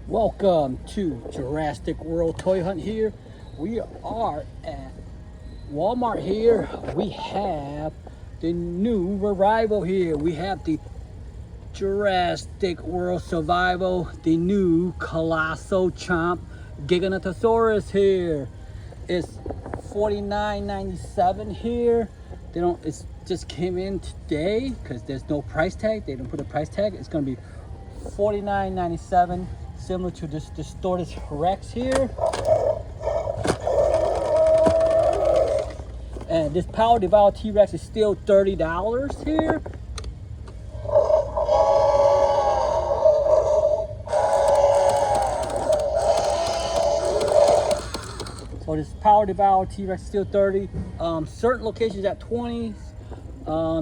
Welcome to Jurassic World Toy Hunt here. We are at Walmart here. We have the new arrival here. We have the Jurassic World Survival, the new Colossal Chomp Giganotosaurus here. It's $49.97 here. They don't, it's just came in today because there's no price tag. They don't put a price tag. It's gonna be $49.97. Similar to this DISTORTUS TREX here. And this Power Devour T-Rex is still $30 here. So this Power Devour T-Rex is still 30. Certain locations at 20.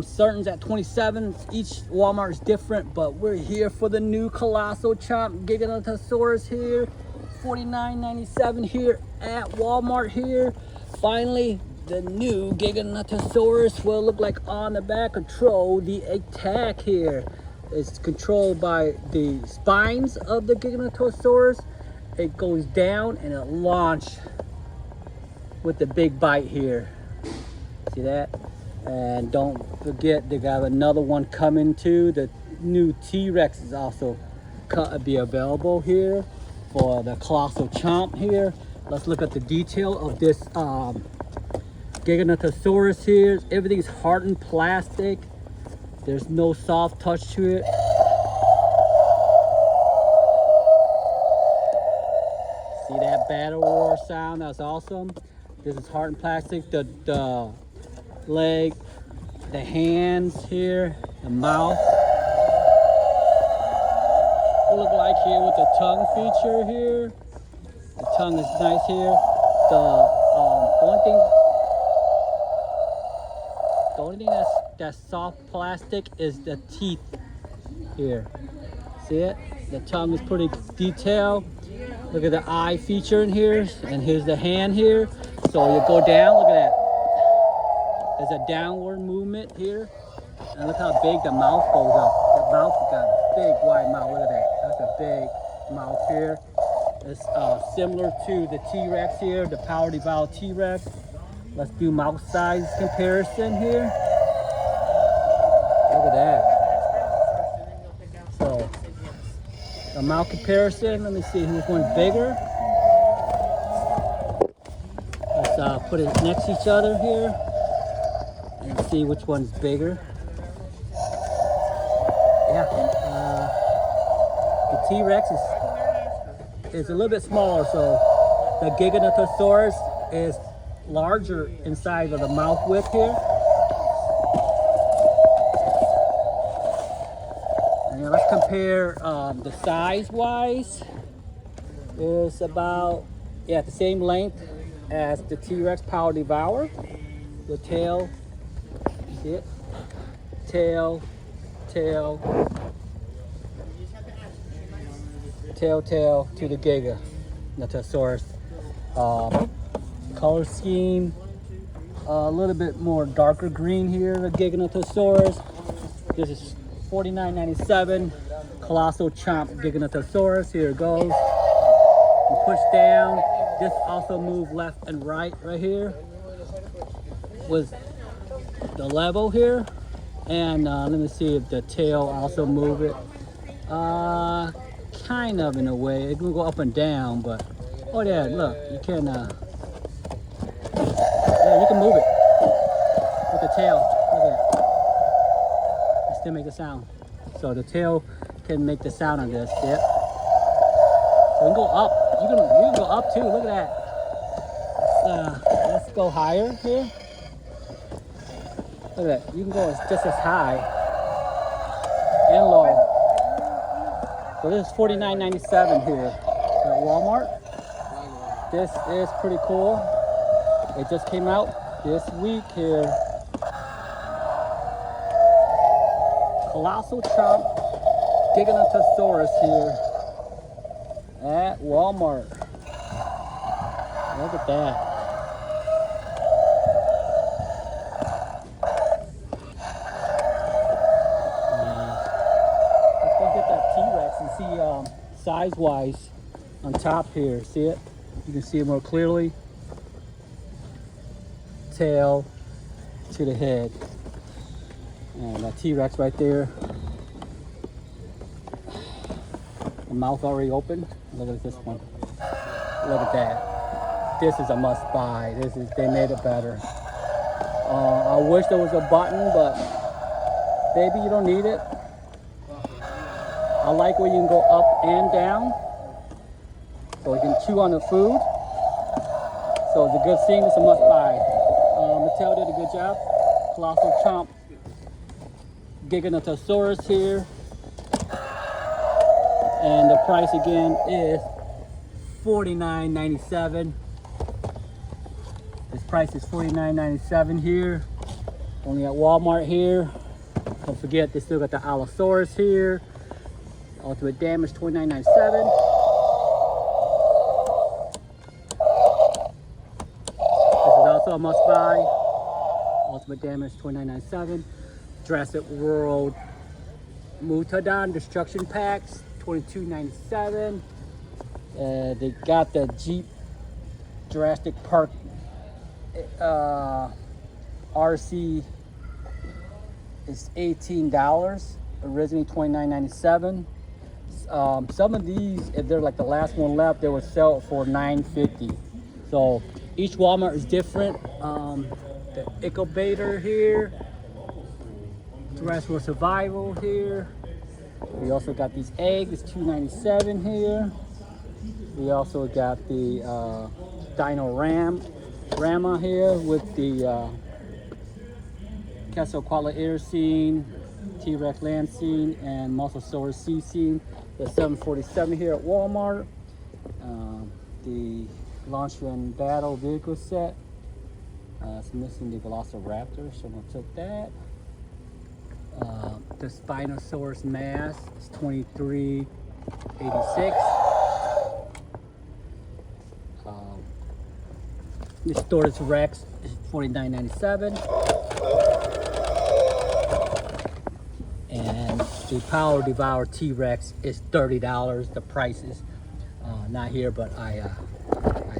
Certain's at 27. Each Walmart is different, but we're here for the new Colossal Chomp Giganotosaurus here. $49.97 here at Walmart here. Finally, the new Giganotosaurus will look like on the back. Control the attack here. It's controlled by the spines of the Giganotosaurus. It goes down and it launches with the big bite here. See that? And don't forget, they got another one coming too. The new T-Rex is also be available here for the Colossal Chomp here. Let's look at the detail of this Giganotosaurus here. Everything's hardened plastic. There's no soft touch to it. See that battle roar sound? That's awesome. This is hardened plastic. The leg, the hands here, the mouth. What look like here with the tongue feature here. The tongue is nice here. The only thing that's soft plastic is the teeth here. See it? The tongue is pretty detailed. Look at the eye feature in here, and here's the hand here. So you go down. Look at that. There's a downward movement here. And look how big the mouth goes up. The mouth got a big wide mouth. Look at that. That's a big mouth here. It's similar to the T-Rex here, the Power Devour T-Rex. Let's do mouth size comparison here. Look at that. So the mouth comparison, let me see who's one's bigger. Let's put it next to each other here. And see which one's bigger. Yeah, the T-Rex is a little bit smaller, so the Giganotosaurus is larger inside of the mouth width here. And then let's compare the size-wise. It's about, yeah, the same length as the T-Rex Power Devour. The tail. See it? Tail to the Giganotosaurus. Color scheme, a little bit more darker green here, the Giganotosaurus. This is $49.97. Colossal Chomp Giganotosaurus. Here it goes. You push down. This also moves left and right here with the level here. And let me see if the tail also move it. Kind of in a way. It can go up and down, but oh yeah, look, you can yeah, you can move it with the tail. Look at that. It still make a sound. So the tail can make the sound on this. Yep. So you can go up. You can go up too. Look at that. Let's go higher here. Look at that. You can go just as high and low. So this is $49.97 here at Walmart. This is pretty cool. It just came out this week here. Colossal Chomp Giganotosaurus here at Walmart. Look at that. Let's go get that T-Rex and see size-wise on top here. See it? You can see it more clearly. Tail to the head. And that T-Rex right there. The mouth already open. Look at this one. Look at that. This is a must buy. They made it better. I wish there was a button, but baby, you don't need it. I like where you can go up and down, so you can chew on the food. So it's a good thing. It's a must buy. Mattel did a good job. Colossal Chomp Giganotosaurus here, and the price again is $49.97. This price is $49.97 here. Only at Walmart here. Don't forget, they still got the Allosaurus here. Ultimate damage $29.97. This is also a must buy. Ultimate damage $29.97. Jurassic World Mutadon Destruction Packs $22.97. They got the Jeep Jurassic Park RC is $18. Originally $29.97. Some of these, if they're like the last one left, they would sell for $9.50. So each Walmart is different. The Incubator here, Jurassic Survival here. We also got these eggs, it's $2.97 here. We also got the Dino Rama here with the Quetzalcoatl air scene, T-Rex land scene, and Mosasaurus sea scene. The $7.47 here at Walmart. The Launch and Battle vehicle set. It's missing the Velociraptor, so I'm gonna take that. The Spinosaurus mask is $23.86. The Distortus Rex is $49.97. And the Power Devour T-Rex is $30. The price is not here, but I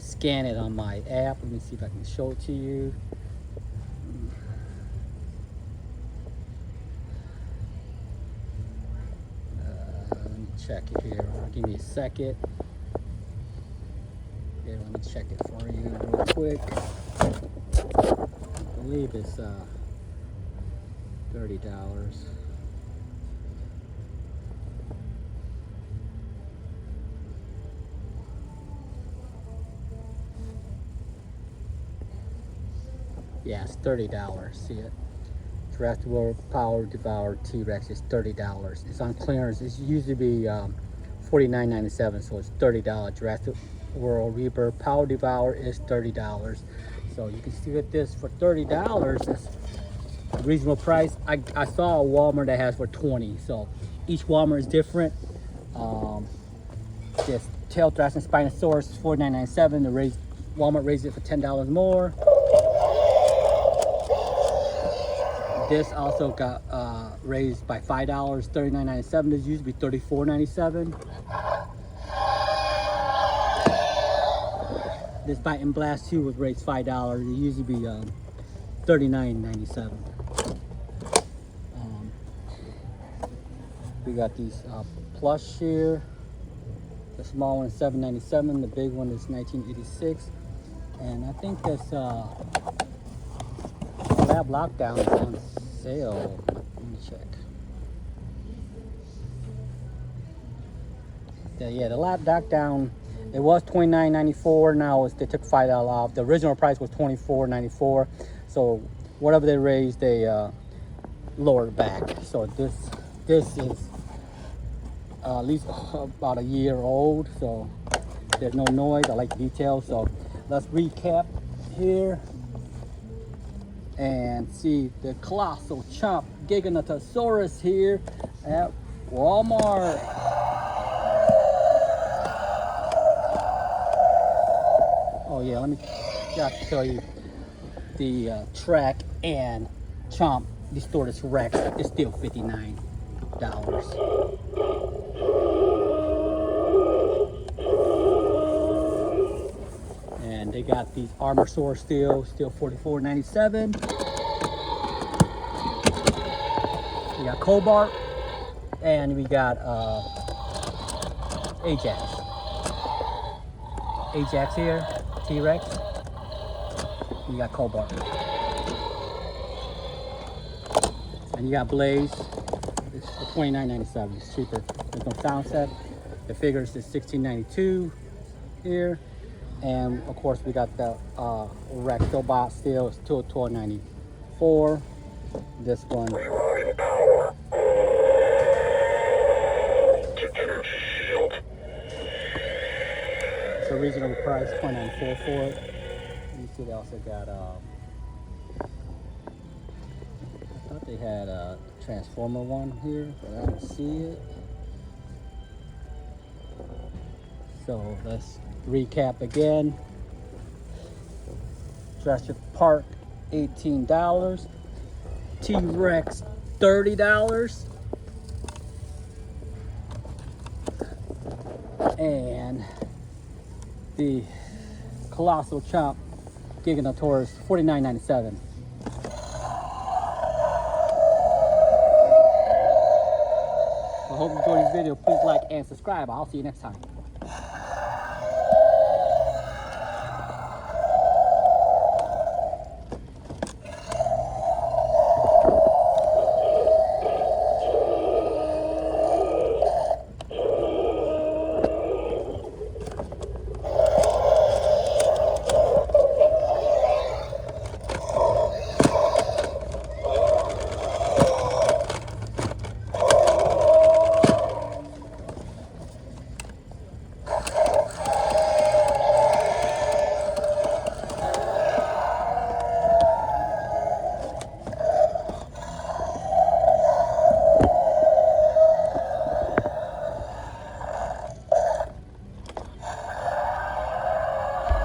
scan it on my app. Let me see if I can show it to you. Let me check it here. Give me a second. Okay, let me check it for you real quick. I believe it's $30. Yeah, it's $30. See it? Jurassic World Power Devour T-Rex is $30. It's on clearance. It used to be $49.97, so it's $30. Jurassic World Rebirth Power Devour is $30. So you can still get this for $30. That's a reasonable price. I saw a Walmart that has for $20. So each Walmart is different. This Tail Thrashing Spinosaurus is $49.97. Walmart raised it for $10 more. This also got raised by $5, $39.97. This used to be $34.97. This Bite and Blast 2 was raised $5. It used to be $39.97. We got these plush here. The small one is $7.97. The big one is $19.86. And I think this Lab Lockdown is on sale. Let me check. Yeah, the Lab Lockdown, it was $29.94. Now they took $5 off. The original price was $24.94. So whatever they raised, they lowered back. So this is at least about a year old. So there's no noise. I like the details. So let's recap here and see the Colossal Chomp Giganotosaurus here at Walmart. Oh yeah, let me show you the Track and Chomp Distortus Rex is still $59. got these Armosaur still $44.97. We got Cobalt, and we got Ajax. Ajax here, T-Rex. You got Cobalt. And you got Blaze. It's $29.97. It's cheaper. There's no sound set. The figures is $16.92 here. And of course we got the Rex Bot still. It's still $12.94. This one. It's a reasonable price, $29.94 for it. You see they also got I thought they had a Transformer one here, but I don't see it. So let's recap again. Jurassic Park, $18. T-Rex, $30. And the Colossal Chomp Giganotosaurus, $49.97. I hope you enjoyed this video. Please like and subscribe. I'll see you next time.